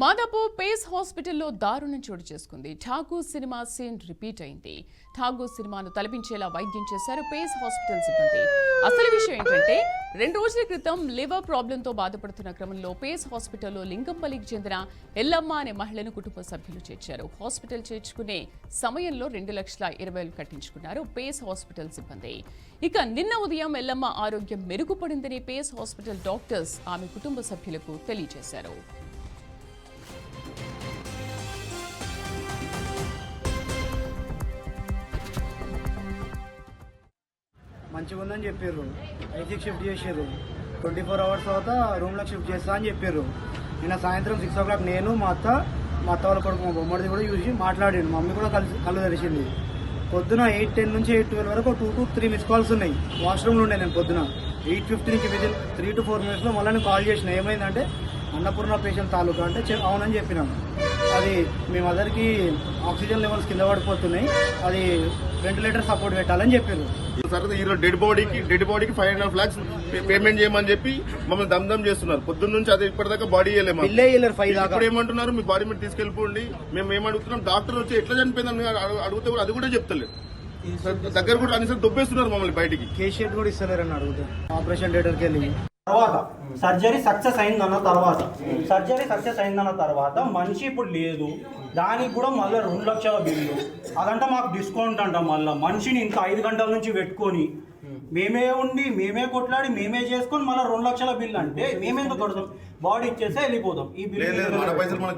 Madhapur face హాస్పిటల్లో దారుణం చోటు చేసుకుంది. ఠాగూర్ సినిమా సీన్ రిపీట్ అయింది. ఠాగూర్ సినిమాను తలపించేలా వైద్యం చేశారు పేస్ హాస్పిటల్ సిబ్బంది. అసలు విషయం ఏంటంటే 2 రోజుల క్రితం లివర్ ప్రాబ్లంతో బాధపడుతున్న క్రమంలో పేస్ హాస్పిటల్లో లింగంపల్లికి చెందిన ఎల్లమ్మ అనే మహిళను కుటుంబ సభ్యులు చేర్చారు. హాస్పిటల్ చేర్చుకునే సమయంలో 2,20,000 కట్టించుకున్నారు పేస్ హాస్పిటల్ సిబ్బంది. ఇక నిన్న ఉదయం ఎల్లమ్మ ఆరోగ్యం మెరుగుపడిందని పేస్ హాస్పిటల్ డాక్టర్స్ ఆమె కుటుంబ సభ్యులకు తెలియజేశారు. మంచిగా ఉందని చెప్పారు. ఐసీకి షిఫ్ట్ చేసారు. 24 అవర్స్ తర్వాత రూమ్లోకి షిఫ్ట్ చేస్తా అని చెప్పారు. నిన్న సాయంత్రం 6 o'clock నేను మా అత్త వాళ్ళ కొడుకు మా బొమ్మడిది కూడా చూసి మాట్లాడాను. మమ్మీ కూడా కళ్ళు తెరిచింది. పొద్దున 8:10 నుంచి 8:12 వరకు 2 to 3 మిస్ కాల్స్ ఉన్నాయి. వాష్రూమ్లో ఉండే నేను పొద్దున 8:15కి విదిన్ 3 to 4 minutesలో మళ్ళీ నేను కాల్ చేసిన. ఏమైందంటే అన్నపూర్ణ పేషెంట్ తాలూకా అంటే అవునని చెప్పినాను. అది మీ మదర్కి ఆక్సిజన్ లెవెల్స్ కింద పడిపోతున్నాయి, అది వెంటిలేటర్ సపోర్ట్ పెట్టాలని చెప్పారు. ఈరోజు డెడ్ బాడీకి 5.5 lakhs పేమెంట్ చేయమని చెప్పి మమ్మల్ని దమ్దమ్ చేస్తున్నారు. పొద్దున్న నుంచి అది ఇప్పటిదాకా బాడీ ఇప్పుడు ఏమంటున్నారు, మీ బాడీ మీద తీసుకెళ్లిపోండి. మేము ఏమడుగుతున్నాం, డాక్టర్ వచ్చి ఎట్లా చనిపోయిందని అడిగితే కూడా అది కూడా చెప్తలేదు. దగ్గర కూడా అన్ని దొబ్బేస్తున్నారు మమ్మల్ని బయటికి. కేషియట్ కూడా ఇస్తలేరని అడుగుతాం. ఆపరేషన్ థియేటర్కి వెళ్ళి తర్వాత సర్జరీ సక్సెస్ అయిందన్న తర్వాత మనిషి ఇప్పుడు లేదు, దానికి కూడా మళ్ళీ 2 లక్షల బిల్లు. అదంటే మాకు డిస్కౌంట్ అంట. మళ్ళీ మనిషిని ఇంకా 5 గంటల నుంచి పెట్టుకొని మేమే ఉండి మేమే కొట్లాడి మేమే చేసుకొని మళ్ళీ 2 లక్షల బిల్లు అంటే మేమెందుకు కొడతాం? బాడీ ఇచ్చేస్తే వెళ్ళిపోతాం. ఈ బిల్లు మాట్లాడుతున్నా.